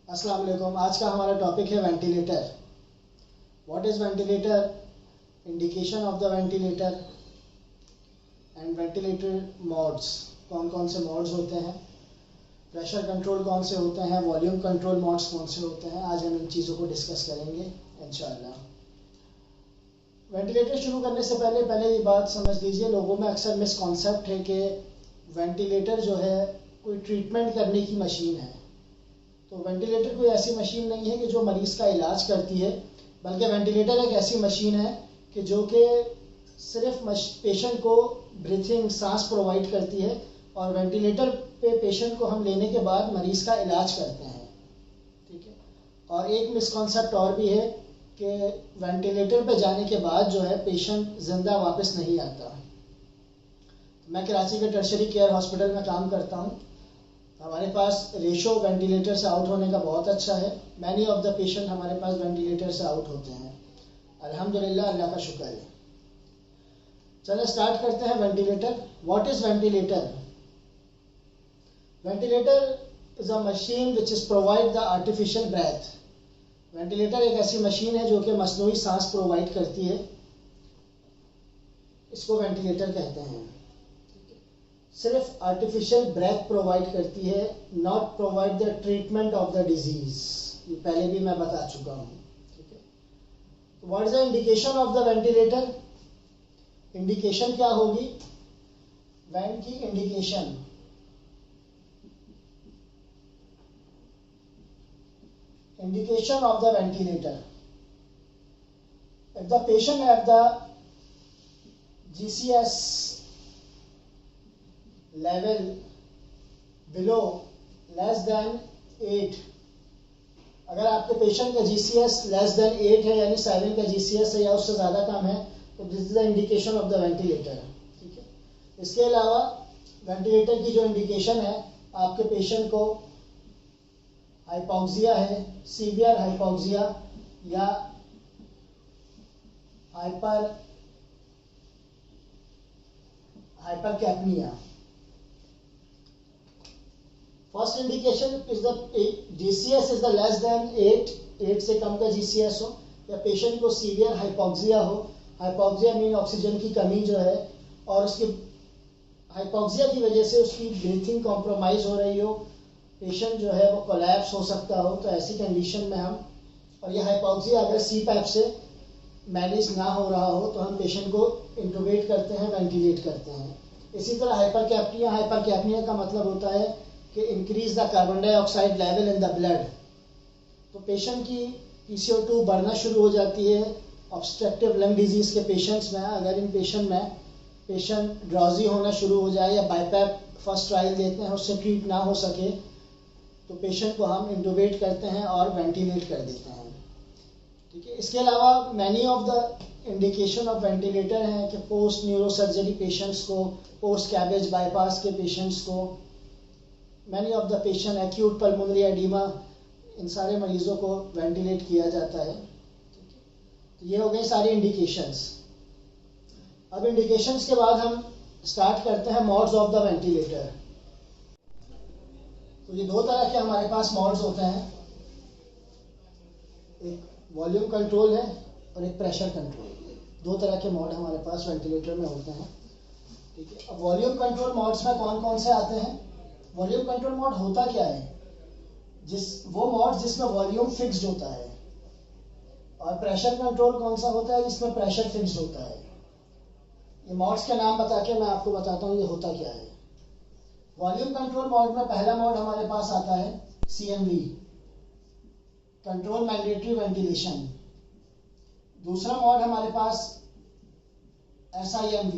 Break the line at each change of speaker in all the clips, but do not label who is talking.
अस्सलाम वालेकुम। आज का हमारा टॉपिक है ventilator. What is ventilator, indication of the ventilator and ventilator modes. कौन कौन से मोड्स होते हैं, प्रेशर कंट्रोल कौन से होते हैं, वॉल्यूम कंट्रोल मोड्स कौन से होते हैं। आज हम इन चीज़ों को डिस्कस करेंगे इंशाअल्लाह। वेंटिलेटर शुरू करने से पहले ये बात समझ लीजिए, लोगों में अक्सर मिसकॉन्सेप्ट है कि वेंटिलेटर जो है कोई ट्रीटमेंट करने की मशीन है। तो वेंटिलेटर कोई ऐसी मशीन नहीं है कि जो मरीज़ का इलाज करती है, बल्कि वेंटिलेटर एक ऐसी मशीन है कि जो कि सिर्फ पेशेंट को ब्रीथिंग, सांस प्रोवाइड करती है और वेंटिलेटर पे पेशेंट को हम लेने के बाद मरीज़ का इलाज करते हैं। ठीक है। और एक मिसकॉन्सेप्ट और भी है कि वेंटिलेटर पे जाने के बाद जो है पेशेंट ज़िंदा वापस नहीं आता। मैं कराची के टर्शरी केयर हॉस्पिटल में काम करता हूँ। हमारे पास रेशो वेंटिलेटर से आउट होने का बहुत अच्छा है। मैनी ऑफ द पेशेंट हमारे पास वेंटिलेटर से आउट होते हैं, अल्हम्दुलिल्लाह, अल्लाह का शुक्र है। चलो स्टार्ट करते हैं। Ventilator, what is ventilator? Ventilator is a machine which is provide the artificial breath. Ventilator एक ऐसी मशीन है जो कि मसनूई सांस प्रोवाइड करती है, इसको वेंटिलेटर कहते हैं। सिर्फ आर्टिफिशियल ब्रेथ प्रोवाइड करती है, not provide the treatment of the disease. ये पहले भी मैं बता चुका हूँ। ठीक है। What is the indication of the ventilator? Indication क्या होगी? वेंट की indication, indication of the ventilator. If the patient have the GCS level below less than 8, अगर आपके पेशेंट का GCS लेस देन 8 है, यानी 7 का GCS है या उससे ज़्यादा कम है, तो this is the indication of the ventilator. ठीक है। इसके अलावा वेंटिलेटर की जो इंडिकेशन है, आपके पेशेंट को हाइपोक्सिया है, सीवियर हाइपोक्सिया या hypercapnia. First indication is the GCS is the less than 8 से कम का GCS हो, या पेशेंट को सीवियर हाइपोक्सिया हो। हाइपोक्सिया मीन ऑक्सीजन की कमी जो है, और उसकी हाइपोक्सिया की वजह से उसकी ब्रीथिंग कॉम्प्रोमाइज हो रही हो, पेशेंट जो है वो कोलैप्स हो सकता हो। तो ऐसी कंडीशन में हम, और ये हाइपोक्सिया अगर CPAP से मैनेज ना हो रहा हो, तो हम पेशेंट को इंटुबेट करते हैं, वेंटिलेट करते हैं। इसी तरह हाइपरकैप्निया, हाइपरकैप्निया का मतलब होता है कि increase the carbon dioxide level in the blood. तो पेशेंट की PCO2 बढ़ना शुरू हो जाती है। ऑब्स्ट्रक्टिव लंग डिजीज के पेशेंट्स में, अगर इन पेशेंट ड्रॉजी होना शुरू हो जाए या बाईपैप फर्स्ट ट्रायल देते हैं उससे ट्रीट ना हो सके, तो पेशेंट को हम इंटुबेट करते हैं और वेंटिलेट कर देते हैं। ठीक है। इसके अलावा many of the indication of ventilator हैं कि पोस्ट न्यूरोसर्जरी पेशेंट्स को, पोस्ट कैबेज बाईपास के पेशेंट्स को, many of the patient acute pulmonary oedema, इन सारे मरीजों को वेंटिलेट किया जाता है। तो ये हो गई सारी इंडिकेशंस। अब इंडिकेशंस के बाद हम स्टार्ट करते हैं मोड्स ऑफ द वेंटिलेटर। तो ये दो तरह के हमारे पास मोड्स होते हैं, एक वॉल्यूम कंट्रोल है और एक प्रेशर कंट्रोल। दो तरह के मोड हमारे पास वेंटिलेटर में होते हैं। ठीक है। अब वॉल्यूम कंट्रोल मोड्स में कौन कौन से आते हैं? वॉल्यूम कंट्रोल मोड होता क्या है? वो मोड जिसमें वॉल्यूम फिक्स्ड होता है। और प्रेशर कंट्रोल कौन सा होता है? जिसमें प्रेशर फिक्स्ड होता है। ये मोड्स के नाम बता के मैं आपको बताता हूँ ये होता क्या है। वॉल्यूम कंट्रोल मोड में पहला मोड हमारे पास आता है CMV, कंट्रोल मैंडेटरी वेंटिलेशन। दूसरा मोड हमारे पास SIMV,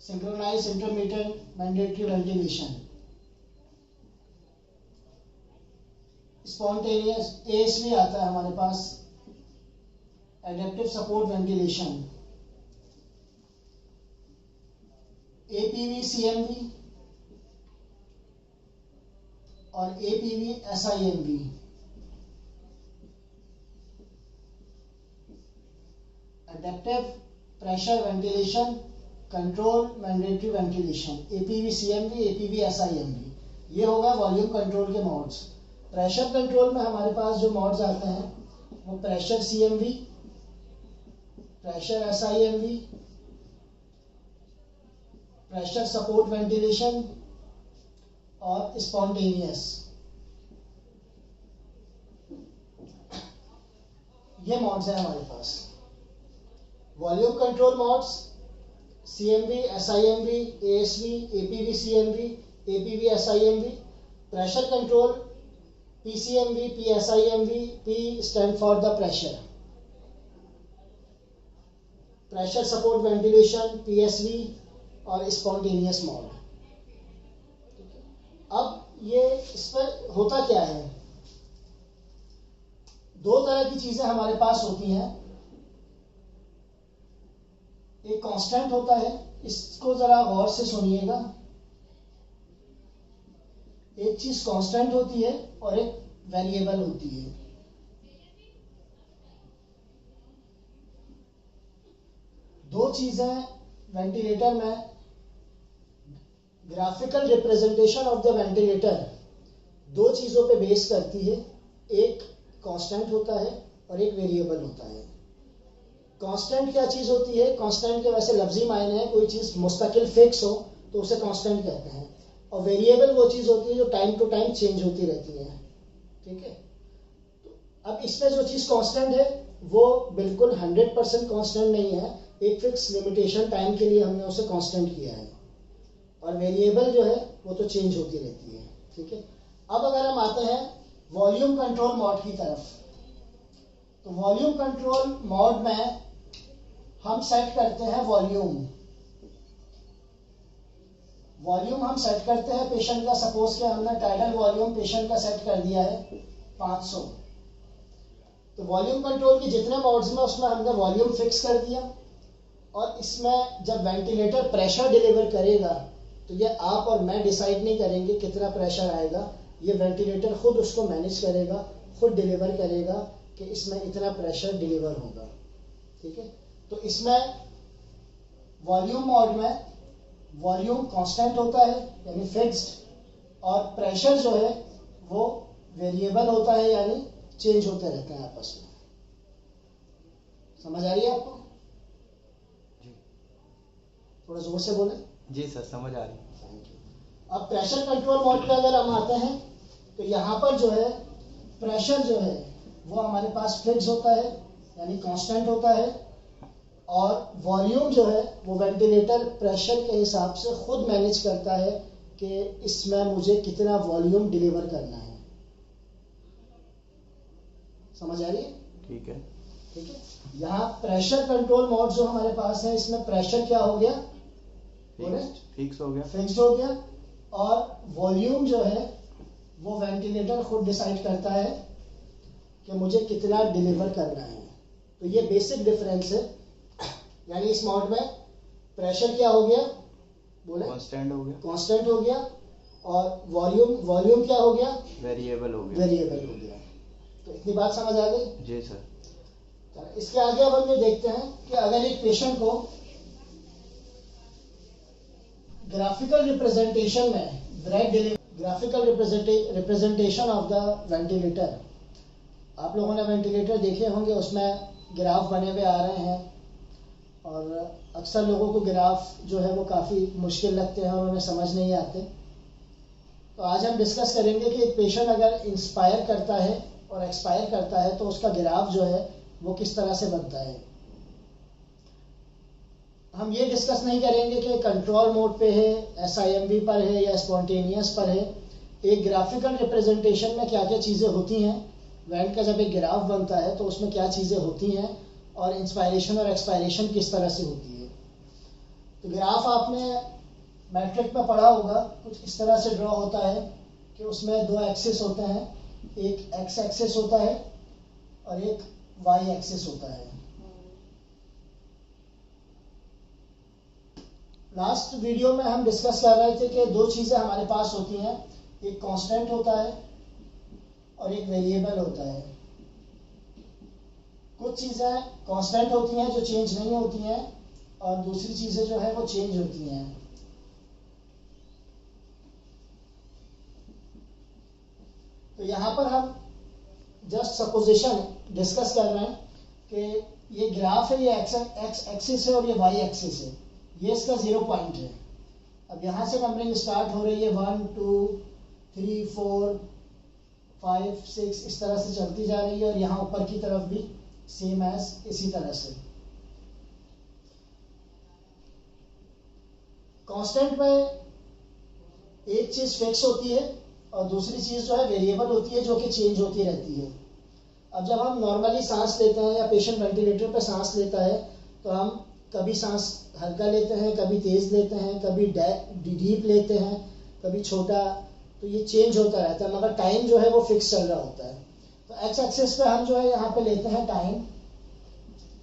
synchronize intermittent mandatory ventilation. Spontaneous ASV आता है हमारे पास, adaptive support ventilation. APV CMV और APV SIMV। Adaptive pressure ventilation, control mandatory ventilation, APV CMV, APV SIMV। ये होगा वॉल्यूम कंट्रोल के मोड्स। प्रेशर कंट्रोल में हमारे पास जो मोड्स आते हैं वो pressure CMV, pressure SIMV, pressure support ventilation और स्पॉन्टेनियस। ये मोड्स हैं हमारे पास। Volume control modes CMV, SIMV, ASV, APV CMV, APV SIMV। Pressure control PCMV, PSIMV, P stand for the pressure। Pressure support ventilation PSV और spontaneous mode. अब ये इस पर होता क्या है, दो तरह की चीजें हमारे पास होती हैं। एक कांस्टेंट होता है, इसको जरा गौर से सुनिएगा। एक चीज कांस्टेंट होती है और एक वेरिएबल होती है। दो चीजें वेंटिलेटर में, graphical representation of the ventilator दो चीजों पे बेस करती है। एक कांस्टेंट होता है और एक वेरिएबल होता है। कांस्टेंट क्या चीज होती है? कांस्टेंट के वैसे लफ्जी मायने हैं, कोई चीज मुस्तकिल फिक्स हो तो उसे कांस्टेंट कहते हैं। और वेरिएबल वो चीज होती है जो टाइम टू टाइम चेंज होती रहती है। ठीक है, तो अब इसमें जो चीज कांस्टेंट है वो बिल्कुल 100% कांस्टेंट नहीं है। एक फिक्स लिमिटेशन टाइम के लिए हमने उसे कांस्टेंट किया है। और वेरिएबल जो है वो तो चेंज होती रहती है। ठीक है, अब अगर हम आते हैं वॉल्यूम कंट्रोल मोड की तरफ, तो वॉल्यूम कंट्रोल मोड में हम सेट करते हैं वॉल्यूम हम सेट करते हैं पेशेंट का। सपोज कि हमने टाइडल वॉल्यूम पेशेंट का सेट कर दिया है 500। तो वॉल्यूम कंट्रोल के जितने मोड्स में उसमें हमने वॉल्यूम फिक्स कर दिया। और इसमें जब वेंटिलेटर प्रेशर डिलीवर करेगा तो ये आप और मैं डिसाइड नहीं करेंगे कितना प्रेशर आएगा, ये वेंटिलेटर खुद उसको मैनेज करेगा, खुद डिलीवर करेगा कि इसमें इतना प्रेशर डिलीवर होगा। ठीक है, तो इसमें वॉल्यूम मोड में वॉल्यूम कांस्टेंट होता है यानी फिक्स्ड, और प्रेशर जो है वो वेरिएबल होता है यानी चेंज होते रहते हैं आपस में। समझ आ रही है आपको?
जी।
थोड़ा जोर से बोले।
जी सर, समझ आ रही।
Thank you. अब प्रेशर कंट्रोल मोड पे अगर हम आते हैं तो यहाँ पर जो है प्रेशर जो है वो हमारे पास फिक्स होता है यानी कांस्टेंट होता है। और वॉल्यूम जो है वो वेंटिलेटर प्रेशर के हिसाब से खुद मैनेज करता है कि इसमें मुझे कितना वॉल्यूम डिलीवर करना है। समझ आ रही है?
ठीक है।
ठीक है, यहाँ प्रेशर कंट्रोल मोड जो हमारे पास है इसमें प्रेशर क्या हो गया?
फिक्स हो गया।
फिक्स हो गया। और वॉल्यूम जो है वो वेंटिलेटर खुद डिसाइड करता है कि मुझे कितना डिलीवर करना है। तो ये बेसिक डिफरेंस है। यानी इस मोड में प्रेशर क्या हो गया? बोले
कांस्टेंट हो गया।
कांस्टेंट हो गया। और वॉल्यूम क्या हो गया?
वेरिएबल हो गया।
वेरिएबल हो गया। तो इतनी बात समझ आ गई?
जी सर।
इसके आगे अब हम ये देखते हैं कि अगर एक पेशेंट को ग्राफिकल रिप्रेजेंटेशन में graphical representation of the ventilator, आप लोगों ने वेंटिलेटर देखे होंगे, उसमें ग्राफ बने हुए आ रहे हैं। और अक्सर लोगों को ग्राफ जो है वो काफ़ी मुश्किल लगते हैं और उन्हें समझ नहीं आते। तो आज हम डिस्कस करेंगे कि एक पेशेंट अगर इंस्पायर करता है और एक्सपायर करता है तो उसका ग्राफ जो है वो किस तरह से बनता है। हम ये डिस्कस नहीं करेंगे कि कंट्रोल मोड पे है, SIMV पर है या स्पॉन्टेनियस पर है। एक ग्राफिकल रिप्रेजेंटेशन में क्या क्या चीज़ें होती हैं, वेंट का जब एक ग्राफ बनता है तो उसमें क्या चीज़ें होती हैं, और इंस्पायरेशन और एक्सपायरेशन किस तरह से होती है। तो ग्राफ आपने मैट्रिक में पढ़ा होगा, कुछ इस तरह से ड्रॉ होता है कि उसमें दो एक्सिस होते हैं, एक एक्स एक्सिस होता है और एक वाई एक्सिस होता है। लास्ट वीडियो में हम डिस्कस कर रहे थे कि दो चीज़ें हमारे पास होती हैं, एक कांस्टेंट होता है और एक वेरिएबल होता है। कुछ चीज़ें कांस्टेंट होती हैं जो चेंज नहीं होती हैं, और दूसरी चीज़ें जो है वो चेंज होती हैं। तो यहाँ पर हम जस्ट सपोजिशन डिस्कस कर रहे हैं कि ये ग्राफ है, ये एक्स एक्सिस है और ये वाई एक्सिस है, ये इसका 0 पॉइंट है। अब यहाँ से नंबरिंग स्टार्ट हो रही है 1 2 3 4 5 6 इस तरह से चलती जा रही है, और यहाँ ऊपर की तरफ भी सेम एज इसी तरह से। कांस्टेंट में एक चीज फिक्स होती है और दूसरी चीज जो है वेरिएबल होती है, जो कि चेंज होती रहती है। अब जब हम नॉर्मली सांस लेते हैं या पेशेंट वेंटिलेटर पर सांस लेता है तो हम कभी सांस हल्का लेते हैं, कभी तेज लेते हैं, कभी डीप लेते हैं, कभी छोटा, तो ये चेंज होता रहता है, मगर टाइम जो है वो फिक्स चल रहा होता है। तो एक्स एक्सिस पे हम जो है यहाँ पे लेते हैं टाइम,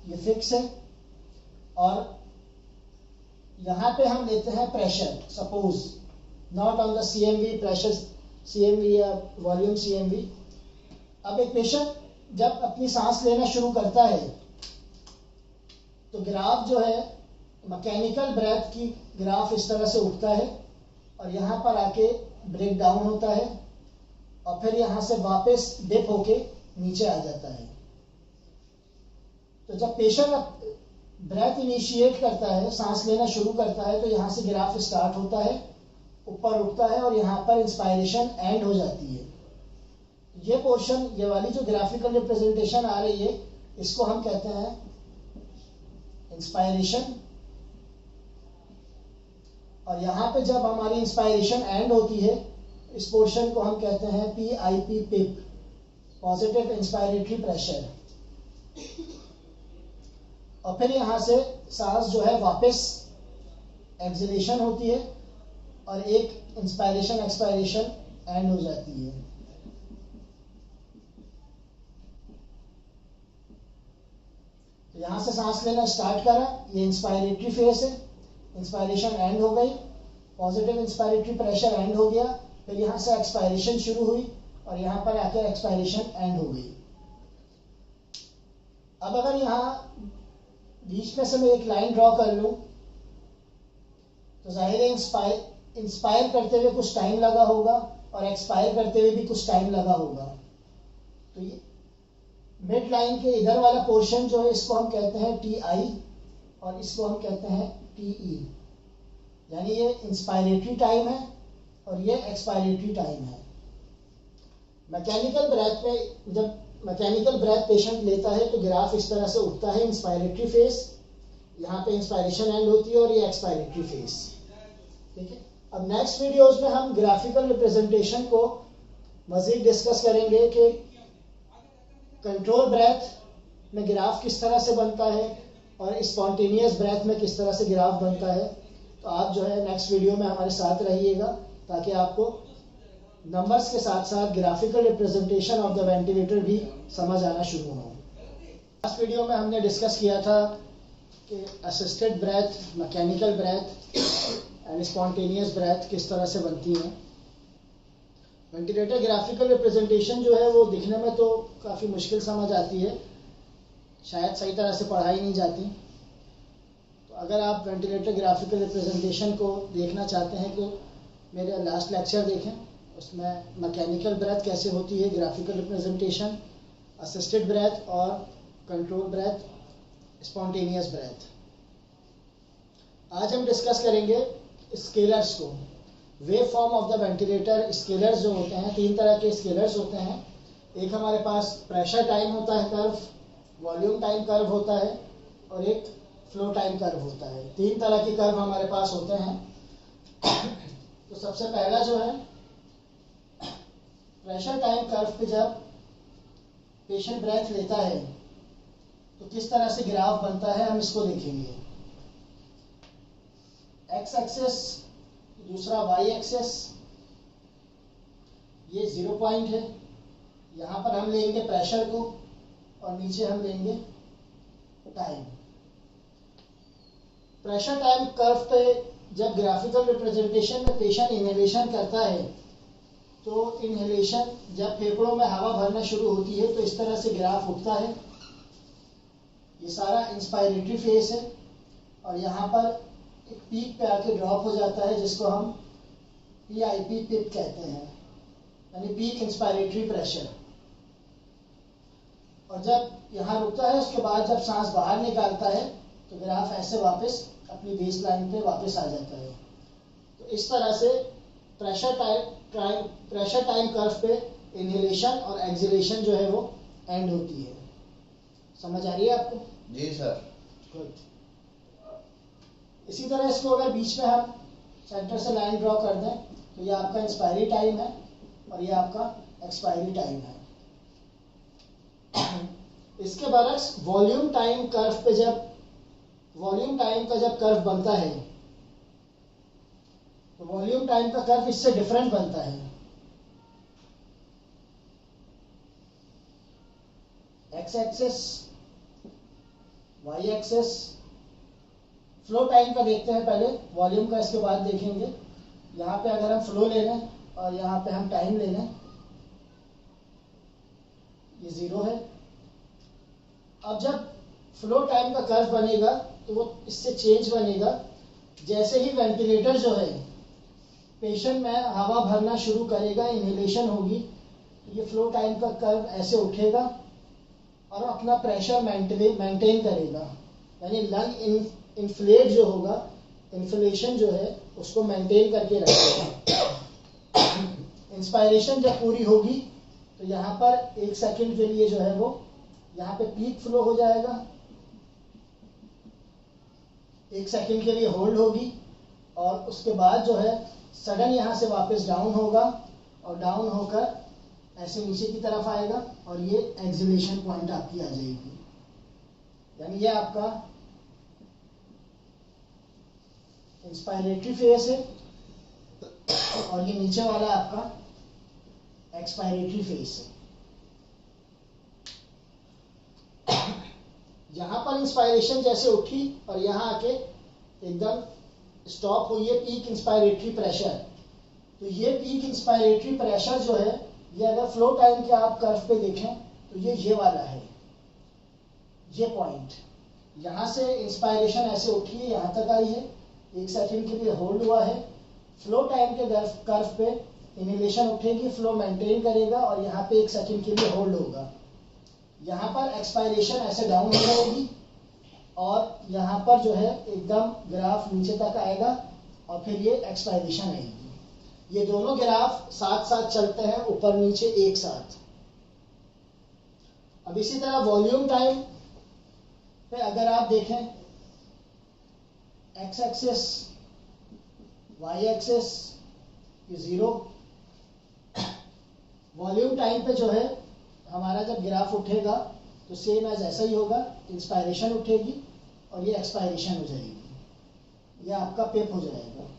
ये फिक्स है, और यहाँ पे हम लेते हैं pressure, suppose not on the CMV, pressure CMV या वॉल्यूम CMV। अब एक पेशेंट जब अपनी सांस लेना शुरू करता है तो ग्राफ जो है मैकेनिकल ब्रेथ की ग्राफ इस तरह से उठता है और यहाँ पर आके ब्रेक डाउन होता है और फिर यहाँ से वापस डिप होके नीचे आ जाता है। तो जब पेशेंट ब्रेथ इनिशिएट करता है, सांस लेना शुरू करता है, तो यहाँ से ग्राफ स्टार्ट होता है, ऊपर उठता है और यहाँ पर इंस्पायरेशन एंड हो जाती है। ये पोर्शन, ये वाली जो ग्राफिकल रिप्रेजेंटेशन आ रही है, इसको हम कहते हैं इंस्पायरेशन, और यहाँ पे जब हमारी इंस्पायरेशन एंड होती है, इस पोर्शन को हम कहते हैं PIP, पिप, पॉजिटिव इंस्पायरेटरी प्रेशर। और फिर यहाँ से सांस जो है वापस एक्सलेशन होती है और एक इंस्पायरेशन एक्सपायरेशन एंड हो जाती है। तो यहाँ से सांस लेना स्टार्ट करा, ये इंस्पायरेटरी फेज है, इंस्पायरेशन एंड हो गई, पॉजिटिव इंस्पायरेटरी प्रेशर एंड हो गया, फिर यहाँ से एक्सपायरेशन शुरू हुई और यहाँ पर आकर एक्सपायरेशन एंड हो गई। अब अगर यहाँ बीच में से मैं एक लाइन ड्रॉ कर लूं तो जाहिर है इंस्पायर करते हुए कुछ टाइम लगा होगा और एक्सपायर करते हुए भी कुछ टाइम लगा होगा। तो ये मिड लाइन के इधर वाला पोर्शन जो है, इसको हम कहते हैं TI और इसको हम कहते हैं TE, यानी ये इंस्पायरेटरी टाइम है और ये एक्सपायरेटरी टाइम है। मैकेनिकल ब्रेथ में जब मैकेनिकल ब्रेथ पेशेंट लेता है तो ग्राफ इस तरह से उठता है, इंस्पायरेटरी फेज, यहाँ पे इंस्पायरेशन एंड होती है और ये एक्सपायरेटरी फेज। ठीक है, अब नेक्स्ट वीडियोस में हम ग्राफिकल रिप्रेजेंटेशन को मजीद डिस्कस करेंगे कि कंट्रोल ब्रेथ में ग्राफ किस तरह से बनता है और स्पॉन्टेनियस ब्रेथ में किस तरह से ग्राफ बनता है। तो आप जो है नेक्स्ट वीडियो में हमारे साथ रहिएगा ताकि आपको नंबर्स के साथ साथ graphical representation of the ventilator भी समझ आना शुरू हो। लास्ट वीडियो में हमने डिस्कस किया था कि assisted breath, mechanical breath and spontaneous breath किस तरह से बनती हैं। वेंटिलेटर ग्राफिकल रिप्रेजेंटेशन जो है वो दिखने में तो काफ़ी मुश्किल समझ आती है, शायद सही तरह से पढ़ाई नहीं जाती। तो अगर आप वेंटिलेटर ग्राफिकल रिप्रेजेंटेशन को देखना चाहते हैं तो मेरे लास्ट लेक्चर देखें, उसमें मैकेनिकल ब्रेथ कैसे होती है, ग्राफिकल रिप्रेजेंटेशन, असिस्टेड ब्रेथ और कंट्रोल ब्रेथ, स्पॉन्टेनियस ब्रेथ। आज हम डिस्कस करेंगे स्केलर्स को, wave form of the ventilator. Scalars जो होते हैं, 3 तरह के स्केलर्स होते हैं। एक हमारे पास प्रेशर टाइम होता है कर्व, वॉल्यूम टाइम कर्व होता है और एक फ्लो टाइम कर्व होता है। 3 तरह के कर्व हमारे पास होते हैं। तो सबसे पहला जो है प्रेशर टाइम कर्व पे जब पेशेंट ब्रेथ लेता है तो किस तरह से ग्राफ बनता है, हम इसको देखेंगे। एक्स एक्सेस, दूसरा वाई एक्सेस, ये 0 पॉइंट है, यहाँ पर हम लेंगे प्रेशर को और नीचे हम लेंगे टाइम। प्रेशर टाइम कर्व पे जब ग्राफिकल रिप्रेजेंटेशन में पेशेंट इनहेलेशन करता है तो इनहेलेशन जब फेफड़ों में हवा भरना शुरू होती है तो इस तरह से ग्राफ उठता है। ये सारा इंस्पायरेटरी फेज है और यहाँ पर एक पीक पे आके ड्रॉप हो जाता है जिसको हम PIP पिप कहते हैं। यानी पीक इंस्पायरेटरी प्रेशर। और जब यहाँ रुकता है उसके बाद जब सांस बाहर निकालता है तो ग्राफ ऐसे वापस अपनी बेस लाइन पे वापस आ जाता है। तो इस तरह से प्रेशर टाइम कर्व पे इनहेलेशन और एक्सहेलेशन जो है वो एंड होती है। समझ आ रही है आपको?
जी सर।
गुड। इसी तरह इसको अगर बीच में हम सेंटर से लाइन ड्रॉ कर दें तो ये आपका इंस्पायरी टाइम है और ये आपका एक्सपायरी टाइम है। इसके बरक्स वॉल्यूम टाइम कर्व पे जब वॉल्यूम टाइम का जब कर्व बनता है तो वॉल्यूम टाइम का कर्व इससे डिफरेंट बनता है। X axis, Y axis, flow time का देखते हैं पहले, वॉल्यूम का इसके बाद देखेंगे। यहाँ पे अगर हम फ्लो ले लें और यहाँ पे हम टाइम ले लें, ये 0 है। अब जब फ्लो टाइम का कर्व बनेगा तो वो इससे चेंज बनेगा जैसे ही वेंटिलेटर जो है पेशेंट में हवा भरना शुरू करेगा, इनहेलेशन होगी, तो ये फ्लो टाइम का कर्व ऐसे उठेगा और अपना प्रेशर मेंटेन करेगा। यानी लंग इन्फ्लेट जो होगा, इन्फ्लेशन जो है उसको मेंटेन करके रखेगा। इंस्पायरेशन जब पूरी होगी तो यहाँ पर 1 सेकंड के लिए जो है वो यहाँ पे पीक फ्लो हो जाएगा, 1 सेकंड के लिए होल्ड होगी और उसके बाद जो है सडन यहाँ से वापस डाउन होगा और डाउन होकर ऐसे नीचे की तरफ आएगा और ये एक्सहेलेशन पॉइंट आपकी आ जाएगी। यानी ये आपका इंस्पायरेटरी फेज है और ये नीचे वाला आपका एक्सपायरेटरी फेज है। यहाँ पर इंस्पायरेशन जैसे उठी और यहाँ आके एकदम स्टॉप हुई है पीक इंस्पायरेटरी प्रेशर, तो ये पीक इंस्पायरेटरी प्रेशर जो है ये अगर फ्लो टाइम के आप कर्व पे देखें तो ये वाला है, ये पॉइंट। यहाँ से इंस्पायरेशन ऐसे उठी है, यहाँ तक आई है, 1 सेकंड के लिए होल्ड हुआ है। फ्लो टाइम के कर्व पे इनहेलेशन उठेगी, फ्लो मेंटेन करेगा और यहाँ पे 1 सेकंड के लिए होल्ड होगा। यहाँ पर एक्सपायरेशन ऐसे डाउन हो जाएगी और यहाँ पर जो है एकदम ग्राफ नीचे तक आएगा और फिर ये एक्सपायरेशन आएगी। ये दोनों ग्राफ साथ साथ चलते हैं, ऊपर नीचे एक साथ। अब इसी तरह वॉल्यूम टाइम पे अगर आप देखें, एक्स एक्सिस, वाई एक्सिस, ये 0। वॉल्यूम टाइम पे जो है हमारा जब ग्राफ उठेगा तो सेम एज ऐसा ही होगा, इंस्पायरेशन उठेगी और ये एक्सपायरेशन हो जाएगी, ये आपका पिप हो जाएगा।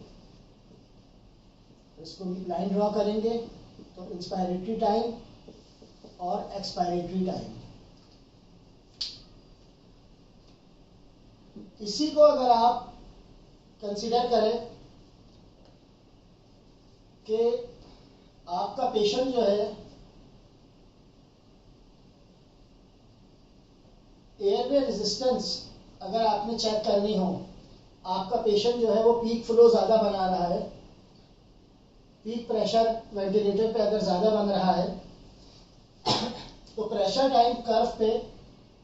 इसको लाइन ड्रॉ करेंगे तो इंस्पायरेटरी टाइम और एक्सपायरेटरी टाइम। इसी को अगर आप कंसीडर करें कि आपका पेशेंट जो है एयरवे रेजिस्टेंस अगर आपने चेक करनी हो, आपका पेशेंट जो है वो पीक फ्लो ज़्यादा बना रहा है, पीक प्रेशर वेंटिलेटर पे अगर ज़्यादा बन रहा है तो प्रेशर टाइम कर्व पे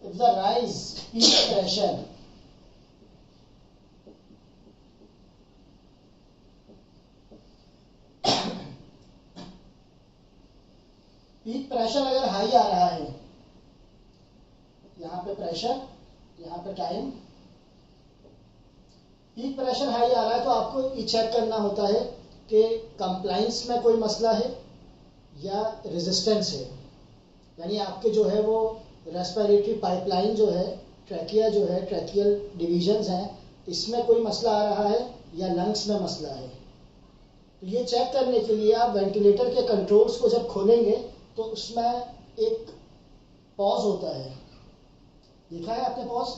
if the rise peak pressure peak pressure अगर हाई आ रहा है, यहाँ पे प्रेशर, यहाँ पे टाइम, पीक प्रेशर हाई आ रहा है तो आपको ये चेक करना होता है कि कंप्लायंस में कोई मसला है या रेजिस्टेंस है। यानी आपके जो है वो रेस्पिरेटरी पाइपलाइन जो है, ट्रैकिया जो है, ट्रैकियल डिविजन्स हैं, इसमें कोई मसला आ रहा है या लंग्स में मसला है। तो ये चेक करने के लिए आप वेंटिलेटर के कंट्रोल्स को जब खोलेंगे तो उसमें एक पॉज होता है, देखा है आपने पॉज?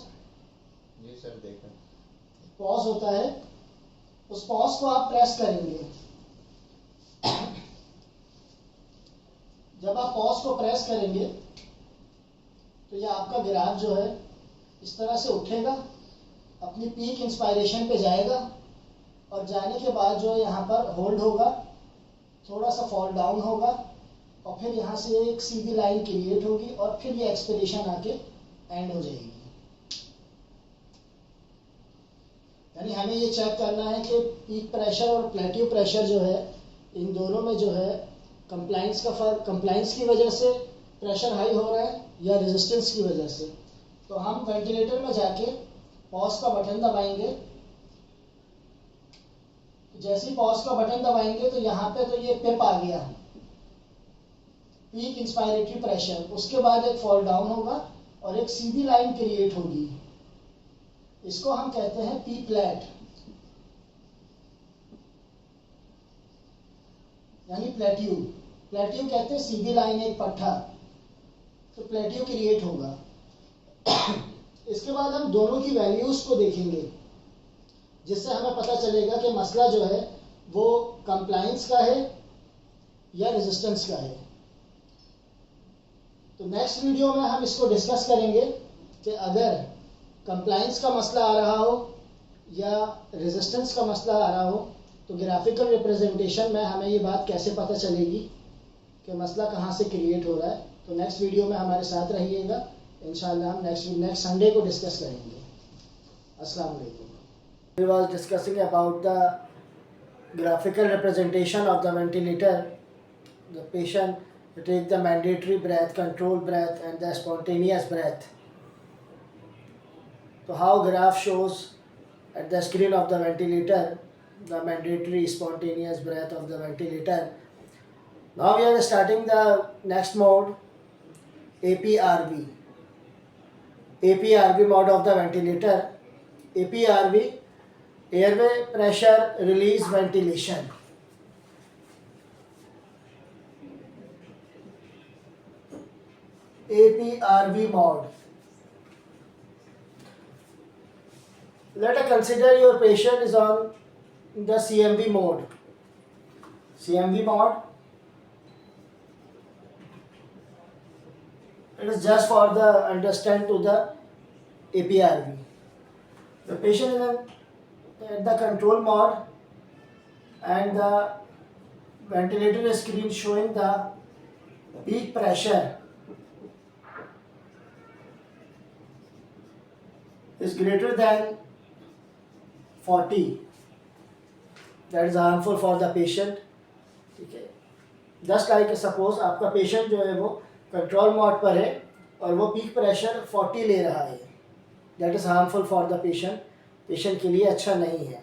जी सर देखा।
पॉज होता है, उस पॉज को आप प्रेस करेंगे। जब आप पॉज को प्रेस करेंगे तो ये आपका ग्राफ जो है इस तरह से उठेगा, अपनी पीक इंस्पायरेशन पे जाएगा और जाने के बाद जो है यहाँ पर होल्ड होगा, थोड़ा सा फॉल डाउन होगा और फिर यहाँ से एक सीधी लाइन क्रिएट होगी और फिर ये एक्सपिरेशन आके एंड हो जाएगी। यानी हमें ये चेक करना है कि पीक प्रेशर और प्लेटिव प्रेशर जो है, इन दोनों में जो है कंप्लाइंस का फर्क, कंप्लाइंस की वजह से प्रेशर हाई हो रहा है या रेजिस्टेंस की वजह से। तो हम वेंटिलेटर में जाके पॉज का बटन दबाएंगे। जैसे ही पॉज का बटन दबाएंगे तो यहाँ पे तो ये पिप आ गया, पीक इंस्पायरेटरी प्रेशर। उसके बाद एक फॉल डाउन होगा और एक सीधी लाइन क्रिएट होगी, इसको हम कहते हैं पी फ्लैट, यानी प्लेट्यू। प्लेट्यू कहते हैं सीधी लाइन, एक पट्टा, तो प्लेट्यू क्रिएट होगा। इसके बाद हम दोनों की वैल्यूज को देखेंगे, जिससे हमें पता चलेगा कि मसला जो है वो कंप्लायंस का है या रेजिस्टेंस का है। तो नेक्स्ट वीडियो में हम इसको डिस्कस करेंगे कि अगर कंप्लायंस का मसला आ रहा हो या रेजिस्टेंस का मसला आ रहा हो तो ग्राफिकल रिप्रेजेंटेशन में हमें ये बात कैसे पता चलेगी कि मसला कहाँ से क्रिएट हो रहा है। तो नेक्स्ट वीडियो में हमारे साथ रहिएगा, इंशाल्लाह हम नेक्स्ट संडे को डिस्कस करेंगे। अस्सलाम वालेकुम। We was discussing about the graphical representation of the ventilator. The patient take the mandatory breath, control breath and the spontaneous breath. So how graph shows at the screen of the ventilator the mandatory spontaneous breath of the ventilator. Now we are starting the next mode, APRV. APRV mode of the ventilator. APRV, airway pressure release ventilation. APRV mode. Let us consider your patient is on the CMV mode. CMV mode, it is just for the understand to the APRV. The patient is at the control mode and the ventilator screen showing the peak pressure is greater than 40. That is harmful for the patient. ठीक है, just like suppose आपका patient जो है वो control mode पर है और वो पीक प्रेशर 40 ले रहा है, that is harmful for the patient, patient के लिए अच्छा नहीं है.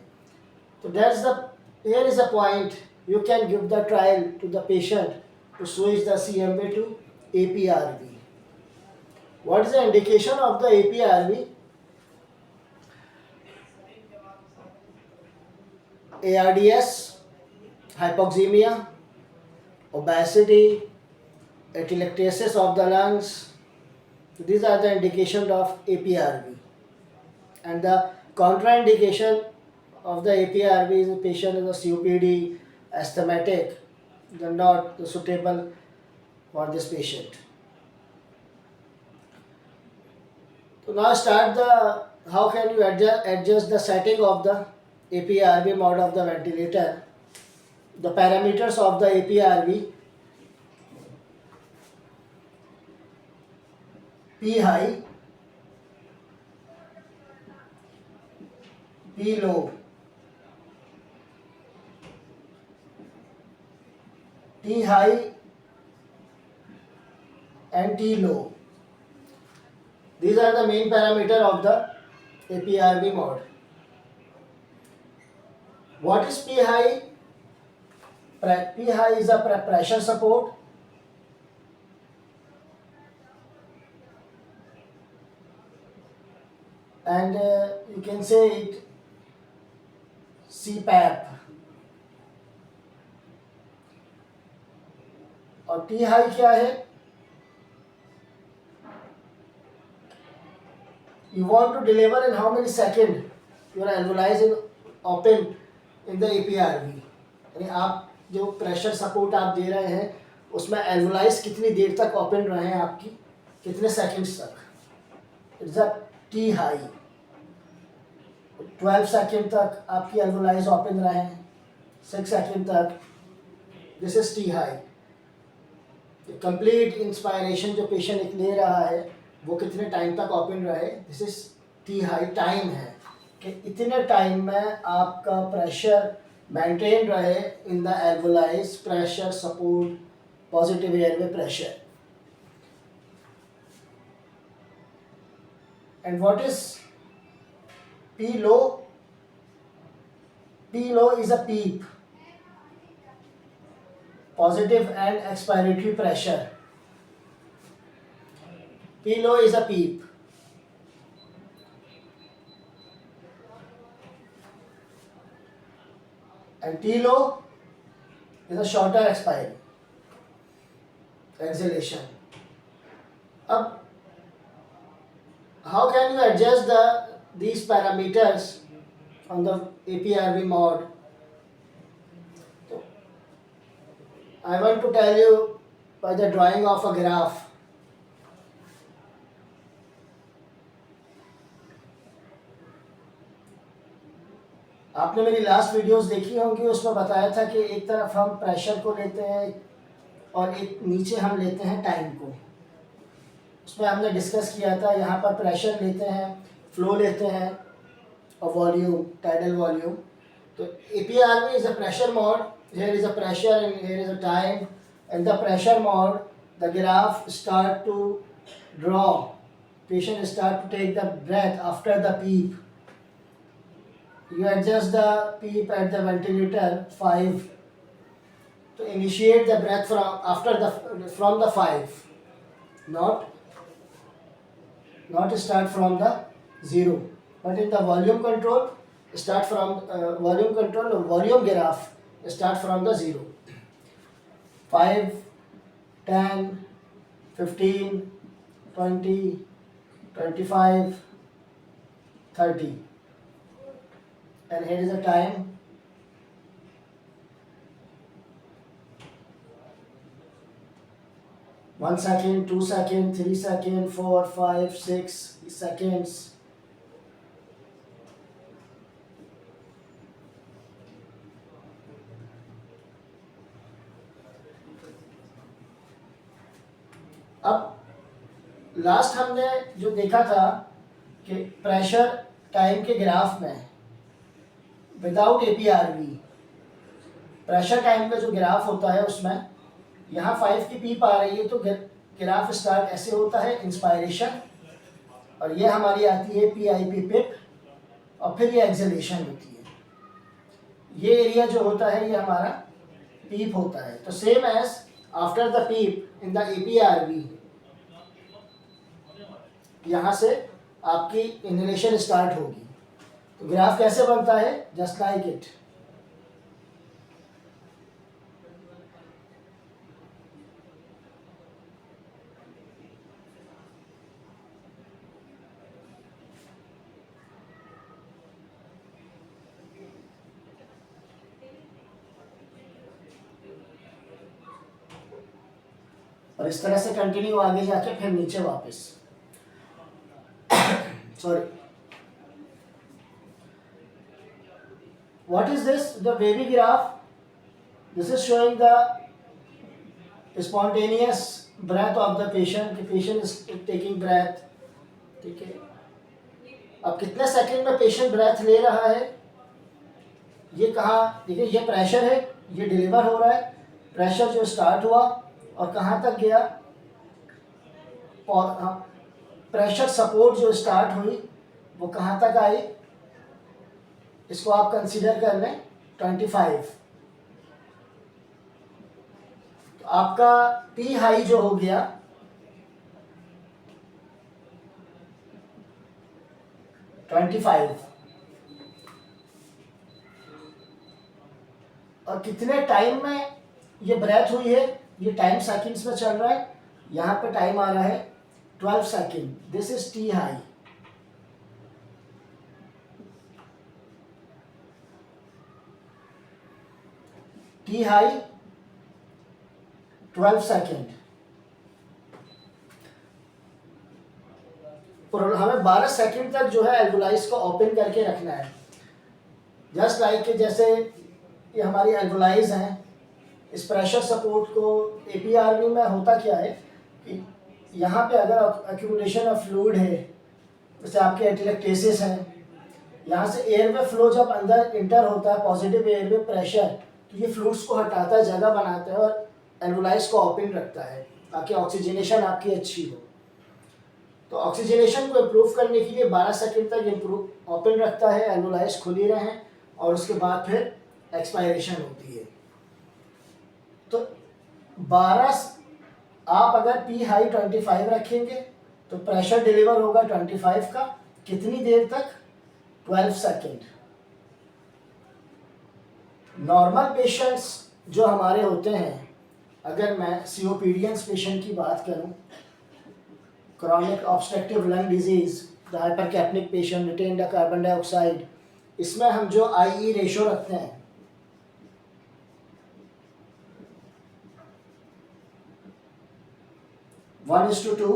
तो that's the here is a point you can give the trial to the patient to switch the CMV to APRV. What is the indication of the APRV? ARDS, hypoxemia, obesity, atelectasis of the lungs. These are the indications of APRV. And the contraindication of the APRV is the patient is a COPD, asthmatic, they are not suitable for this patient. So now start the, how can you adjust the setting of the APRV mode of the ventilator. The parameters of the APRV: P high, P low, T high and T low. These are the main parameter of the APRV mode. What is P high? P high is a pressure support. And you can say it CPAP. और T high क्या है? You want to deliver in how many seconds? Your alveoli is open in the APRV. यानी आप जो pressure support आप दे रहे हैं उसमें एल्वोलाइज कितनी देर तक ओपन रहे हैं, आपकी कितने सेकंड्स तक. It's a T high, 12 second तक आपकी एल्वोलाइज ओपन रहे हैं, 6 सेकंड तक, this is T high. Complete inspiration जो पेशेंट एक ले रहा है वो कितने टाइम तक ओपन रहे, this is T high time है कि इतने टाइम में आपका प्रेशर मेंटेन रहे in the alveoli, pressure support positive airway pressure. And what is P low? P low is a PEEP, positive and expiratory pressure. P low is a PEEP. And T low is a shorter expiry, exhalation. अब how can you adjust these parameters on the APRV mode? So, I want to tell you by the drawing of a graph. आपने मेरी last videos देखी होंगी, उसमें बताया था कि एक तरफ हम प्रेशर को लेते हैं और एक नीचे हम लेते हैं टाइम को. उसमें हमने डिस्कस किया था यहाँ पर प्रेशर लेते हैं, फ्लो लेते हैं और वॉल्यूम, टाइडल वॉल्यूम. तो APRV is a pressure mode. Here is a pressure and here is a time. In the pressure mode, the graph start to draw. Patient start to take the breath after the PEEP. You adjust the PEEP at the ventilator 5 to initiate the breath from the 5, not start from the 0. But in the volume control, start from volume graph start from the 0. 5, 10, 15, 20, 25, 30. And here is the time. One second, 2 seconds, 3 seconds, 4, 5, 6 seconds. अब last हमने जो देखा था कि pressure time के graph में without APRV, pressure time का जो ग्राफ होता है उसमें यहाँ 5 की पीप आ रही है तो ग्राफ स्टार्ट ऐसे होता है, इंस्पायरेशन, और ये हमारी आती है PIP पिप, और फिर ये एक्सलेशन होती है. ये एरिया जो होता है ये हमारा पीप होता है. तो same as after the PEEP in the APRV, यहाँ से आपकी इनहेलेशन स्टार्ट होगी. तो ग्राफ कैसे बनता है? Just like it. और इस तरह से कंटिन्यू आगे जाके फिर नीचे वापस. Sorry. What is this? The wavy graph. This is showing the spontaneous breath of the patient. The patient is taking breath. ठीक है. अब कितने सेकंड में पेशेंट ब्रेथ ले रहा है, ये कहाँ, देखिए ये प्रेशर है, ये डिलीवर हो रहा है. प्रेशर जो स्टार्ट हुआ और कहाँ तक गया, और प्रेशर सपोर्ट जो स्टार्ट हुई वो कहाँ तक आई, इसको आप कंसीडर कर लें 25. तो आपका P हाई जो हो गया 25, और कितने टाइम में ये ब्रेथ हुई है, ये टाइम सेकंड्स में चल रहा है. यहाँ पे टाइम आ रहा है 12 second. This is T high. T high 12 second. और हमें 12 सेकेंड तक जो है एल्वोलाइज को ओपन करके रखना है. जस्ट लाइक जैसे ये हमारी एल्वोलाइज हैं, इस प्रेशर सपोर्ट को APRV में होता क्या है कि यहाँ पे अगर एक्यूमुलेशन ऑफ फ्लूइड है, जैसे आपके एटिलेक्टेसिस है, यहाँ से एयरवे फ्लो जब अंदर इंटर होता है, पॉजिटिव एयरवे प्रेशर, तो ये फ्लूइड्स को हटाता है, जगह बनाता है और एल्वुलाइज को ओपन रखता है ताकि ऑक्सीजनेशन आपकी अच्छी हो। तो ऑक्सीजनेशन को इम्प्रूव करने के लिए 12 सेकंड तक इम्प्रूव ओपन रखता है, एल्वुलाइज खुली रहें और उसके बाद फिर एक्सपायरेशन होती है। तो 12 आप अगर पी हाई 25 रखेंगे तो प्रेशर डिलीवर होगा 25 का, कितनी देर तक? 12 सेकंड। नॉर्मल पेशेंट्स जो हमारे होते हैं, अगर मैं COPDians पेशेंट की बात करूं, chronic obstructive lung disease, the hypercapnic patient, retained carbon dioxide, इसमें हम जो IE रेशो रखते हैं 1:2,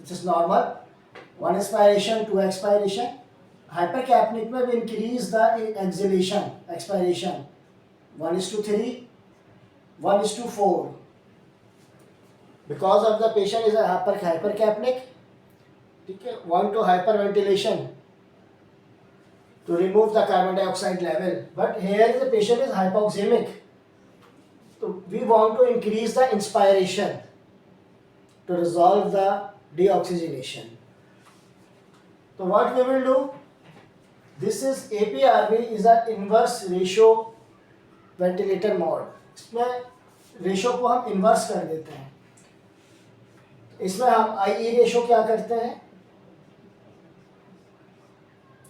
this is normal, 1 inspiration, 2 expiration. Hypercapnic में we increase the exhalation, expiration, 1:3, 1:4. Because of the patient is a hypercapnic, ठीक है, 1 to hyperventilation to remove the carbon dioxide level. But here the patient is hypoxemic, so we want to increase the inspiration to resolve the deoxygenation. So what we will do? This is APRV is an inverse ratio ventilator mode. इसमें ratio को हम inverse कर देते हैं। इसमें हम IE ratio क्या करते हैं?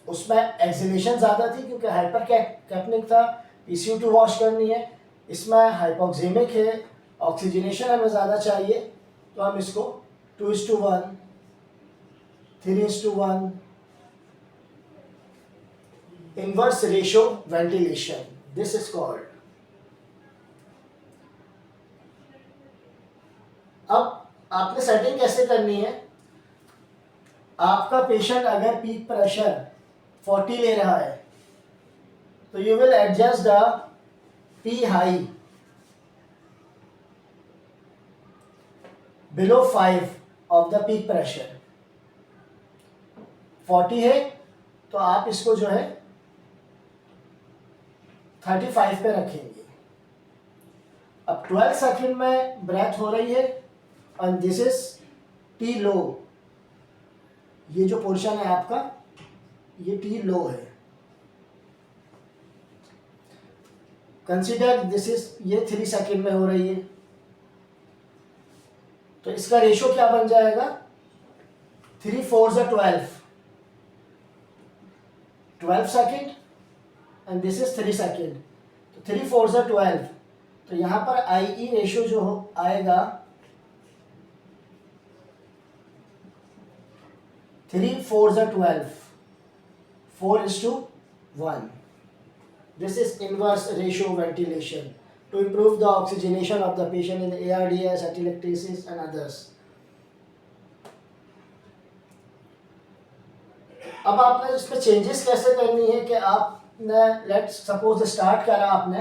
उसमें एक्सलेशन ज़्यादा थी क्योंकि हाइपर कैप्निक था, PCO2 वॉश करनी है। इसमें हाइपोक्सेमिक है, ऑक्सीजनेशन हमें ज़्यादा चाहिए, तो हम इसको 2:1, 3:1 inverse ratio ventilation, this is called. अब आपने सेटिंग कैसे करनी है? आपका पेशेंट अगर पीक प्रेशर 40 ले रहा है तो you will adjust the P high below 5 of the peak pressure. 40 है तो आप इसको जो है 35 पे रखेंगे। अब 12 सेकंड में ब्रेथ हो रही है और दिस इज टी लो। ये जो पोर्शन है आपका, ये टी लो है। कंसीडर दिस इज, ये 3 सेकंड में हो रही है, तो इसका रेशो क्या बन जाएगा? 3 4 12, 12 second and this is 3 second, तो 3 4 12। तो यहां पर IE रेशो जो आएगा 3 4 12, 4:1. This is inverse ratio ventilation to improve the oxygenation of the patient in the ARDS, atelectasis and others. अब आपने इसमें चेंजेस कैसे करनी है कि आपने लेट्स सपोज स्टार्ट करा, आपने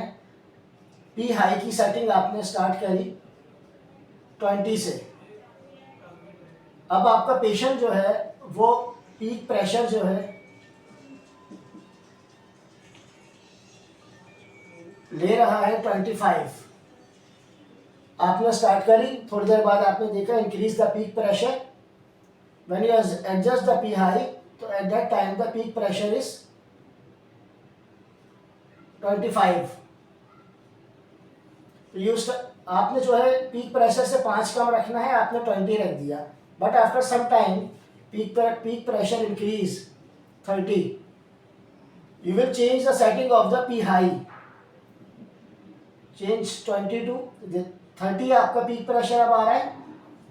पी हाई की सेटिंग आपने स्टार्ट करी 20 से। अब आपका पेशेंट जो है वो पीक प्रेशर जो है ले रहा है 25। आपने स्टार्ट करी, थोड़ी देर बाद आपने देखा increase the peak pressure, when you adjust the P high, तो at that time the peak pressure is 25। आपने जो है पीक प्रेशर से 5 कम रखना है, आपने 20 रख दिया, but after some time peak pressure increase 30, you will change the setting of the P high, change 20 to 30। आपका पीक प्रेशर अब आ रहा है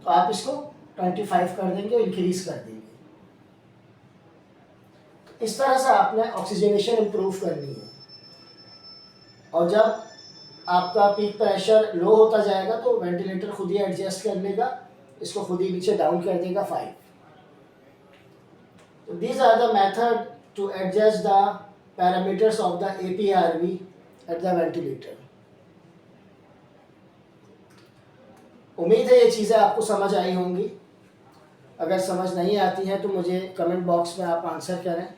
तो आप इसको 25 कर देंगे, इंक्रीज कर देंगे। तो इस तरह से आपने ऑक्सीजनेशन इंप्रूव करनी है, और जब आपका पीक प्रेशर लो होता जाएगा तो वेंटिलेटर खुद ही एडजस्ट कर लेगा, इसको खुद ही नीचे डाउन कर देगा 5। तो these are the method to adjust the parameters of the APRV at the ventilator. उम्मीद है ये चीज़ें आपको समझ आई होंगी। अगर समझ नहीं आती हैं तो मुझे कमेंट बॉक्स में आप आंसर करें,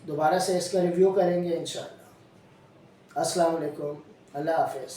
दोबारा से इसका रिव्यू करेंगे इंशाअल्लाह। अस्सलाम वालेकुम, अल्लाह हाफिज़।